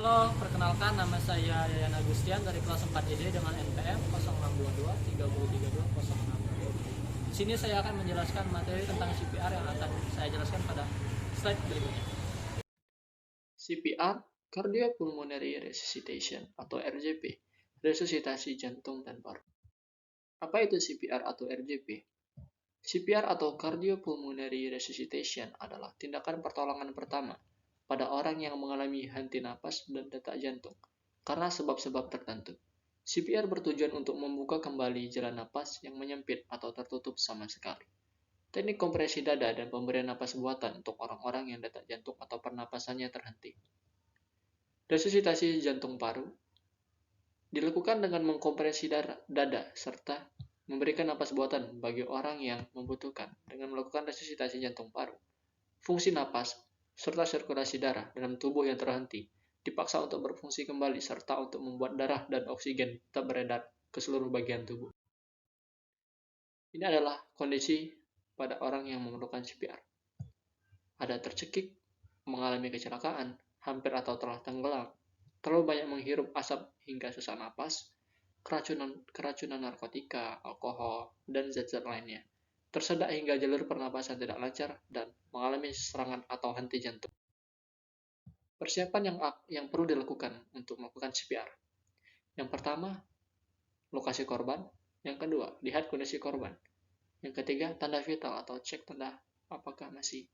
Halo, perkenalkan nama saya Yayan Agustian dari kelas 4 ED dengan NPM 0622 3032 06. Di sini saya akan menjelaskan materi tentang CPR yang akan saya jelaskan pada slide berikutnya. CPR, Cardiopulmonary Resuscitation atau RJP, resusitasi jantung dan paru. Apa itu CPR atau RJP? CPR atau Cardiopulmonary Resuscitation adalah tindakan pertolongan pertama pada orang yang mengalami henti napas dan detak jantung karena sebab-sebab tertentu. CPR bertujuan untuk membuka kembali jalan napas yang menyempit atau tertutup sama sekali. Teknik kompresi dada dan pemberian napas buatan untuk orang-orang yang detak jantung atau pernapasannya terhenti. Resusitasi jantung paru dilakukan dengan mengkompresi dada serta memberikan napas buatan bagi orang yang membutuhkan dengan melakukan resusitasi jantung paru. Fungsi napas serta sirkulasi darah dalam tubuh yang terhenti dipaksa untuk berfungsi kembali serta untuk membuat darah dan oksigen tetap beredar ke seluruh bagian tubuh. Ini adalah kondisi pada orang yang memerlukan CPR. Ada tercekik, mengalami kecelakaan, hampir atau telah tenggelam, terlalu banyak menghirup asap hingga sesak napas, keracunan narkotika, alkohol, dan zat-zat lainnya, tersedak hingga jalur pernapasan tidak lancar, dan mengalami serangan atau henti jantung. Persiapan yang perlu dilakukan untuk melakukan CPR. Yang pertama, lokasi korban. Yang kedua, lihat kondisi korban. Yang ketiga, tanda vital atau cek tanda apakah masih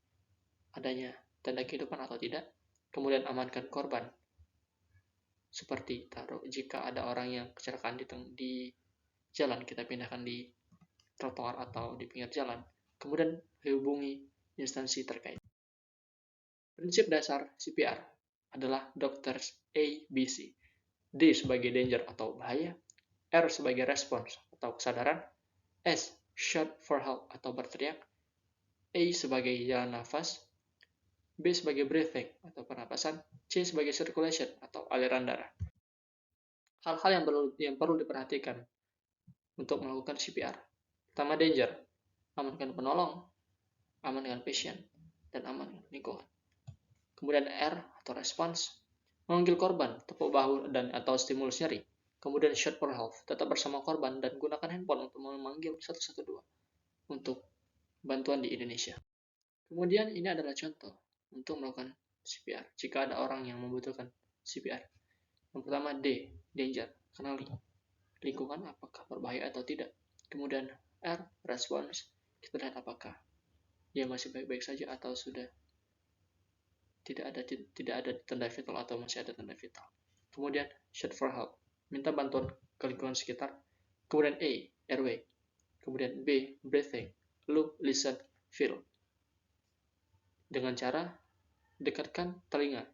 adanya tanda kehidupan atau tidak. Kemudian amankan korban. Seperti jika ada orang yang kecelakaan di jalan, kita pindahkan di trotoar atau di pinggir jalan. Kemudian hubungi instansi terkait. Prinsip dasar CPR adalah Doctors A, B, C. D sebagai danger atau bahaya, R sebagai response atau kesadaran, S shout for help atau berteriak, A sebagai jalan nafas, B sebagai breathing atau pernapasan, C sebagai circulation atau aliran darah. Hal-hal yang perlu diperhatikan untuk melakukan CPR. Pertama, danger, amankan penolong, amankan pasien, dan amankan lingkungan. Kemudian R atau response, memanggil korban, tepuk bahu dan atau stimulus nyeri. Kemudian shout for help, tetap bersama korban dan gunakan handphone untuk memanggil 112 untuk bantuan di Indonesia. Kemudian ini adalah contoh untuk melakukan CPR jika ada orang yang membutuhkan CPR. Yang pertama D, danger, kenali lingkungan apakah berbahaya atau tidak. Kemudian R, response, kita lihat apakah dia masih baik-baik saja atau sudah tidak ada tanda vital atau masih ada tanda vital. Kemudian shout for help, minta bantuan ke lingkungan sekitar. Kemudian A, airway. Kemudian B, breathing. Look, listen, feel. Dengan cara dekatkan telinga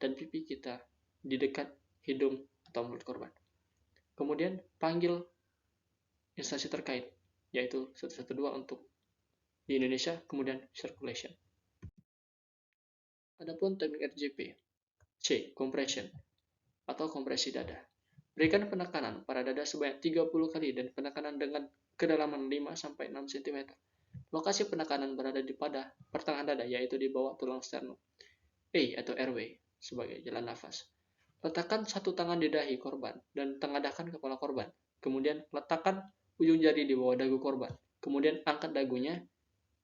dan pipi kita di dekat hidung atau mulut korban. Kemudian panggil instansi terkait, yaitu 112 untuk di Indonesia, kemudian circulation. Adapun teknik RJP, C, compression atau kompresi dada. Berikan penekanan pada dada sebanyak 30 kali dan penekanan dengan kedalaman 5-6 cm. Lokasi penekanan berada pada pertengahan dada, yaitu di bawah tulang sternum. A atau airway sebagai jalan nafas. Letakkan satu tangan di dahi korban dan tengadahkan kepala korban. Kemudian letakkan ujung jari di bawah dagu korban. Kemudian angkat dagunya.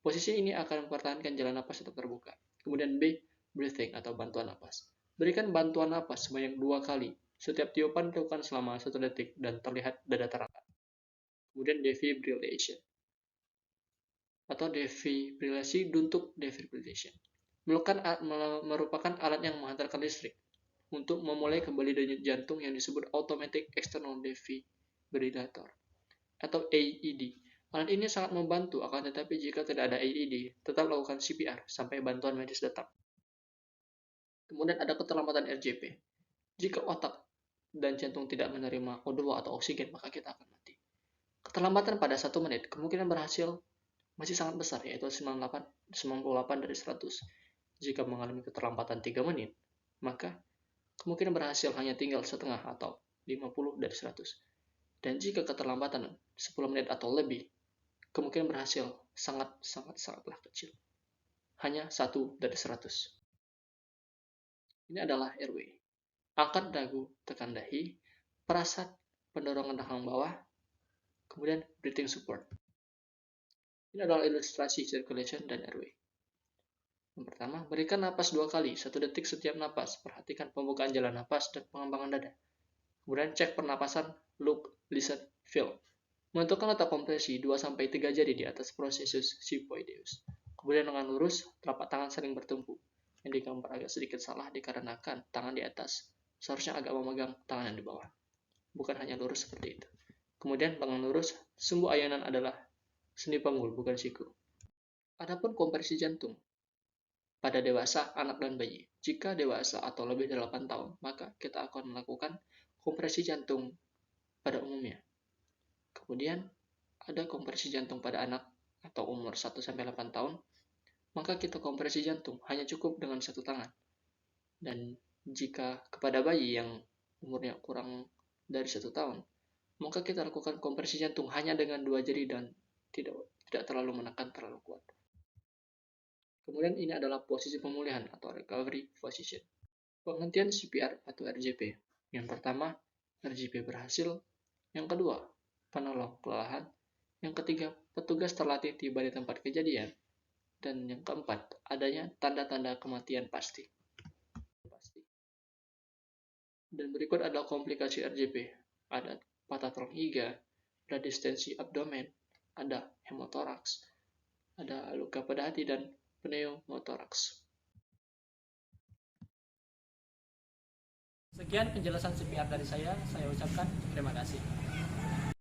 Posisi ini akan mempertahankan jalan napas tetap terbuka. Kemudian B, breathing atau bantuan napas. Berikan bantuan napas sebanyak 2 kali. Setiap tiupan dilakukan selama 1 detik dan terlihat dada terangkat. Kemudian defibrillation atau defibrilasi untuk defibrillation. Merupakan alat yang menghantarkan listrik untuk memulai kembali denyut jantung yang disebut automatic external defibrillator atau AED. Alat ini sangat membantu, akan tetapi jika tidak ada AED, tetap lakukan CPR sampai bantuan medis datang. Kemudian ada keterlambatan RJP. Jika otak dan jantung tidak menerima O2 atau oksigen, maka kita akan mati. Keterlambatan pada 1 menit kemungkinan berhasil masih sangat besar, yaitu 98 dari 100. Jika mengalami keterlambatan 3 menit, maka kemungkinan berhasil hanya tinggal setengah atau 50 dari 100. Dan jika keterlambatan 10 menit atau lebih, kemungkinan berhasil sangatlah kecil. Hanya 1 dari 100. Ini adalah airway. angkat dagu, tekan dahi, perasat pendorongan belakang bawah, kemudian breathing support. Ini adalah ilustrasi circulation dan airway. Yang pertama, berikan napas 2 kali, 1 detik setiap napas. Perhatikan pembukaan jalan napas dan pengembangan dada. Kemudian cek pernapasan, look, listen, feel. Menentukan letak kompresi 2-3 jari di atas processus xiphoideus. Kemudian dengan lurus, telapak tangan saling bertumpu. Yang digambar agak sedikit salah dikarenakan tangan di atas seharusnya agak memegang tangan yang di bawah. Bukan hanya lurus seperti itu. Kemudian lengan lurus, sumbu ayunan adalah sendi panggul, bukan siku. Adapun kompresi jantung pada dewasa, anak, dan bayi. Jika dewasa atau lebih dari 8 tahun, maka kita akan melakukan kompresi jantung pada umumnya. Kemudian, ada kompresi jantung pada anak atau umur 1-8 tahun, maka kita kompresi jantung hanya cukup dengan 1 tangan. Dan jika kepada bayi yang umurnya kurang dari 1 tahun, maka kita lakukan kompresi jantung hanya dengan 2 jari dan tidak terlalu menekan terlalu kuat. Kemudian ini adalah posisi pemulihan atau recovery position. Penghentian CPR atau RJP. Yang pertama, RJP berhasil. Yang kedua, penolong kelelahan. Yang ketiga, petugas terlatih tiba di tempat kejadian. Dan yang keempat, adanya tanda-tanda kematian pasti. Dan berikut adalah komplikasi RJP. Ada patah tulang iga, ada distensi abdomen, ada hemotoraks, ada luka pada hati, dan pneumotoraks. Sekian penjelasan CPR dari saya ucapkan terima kasih.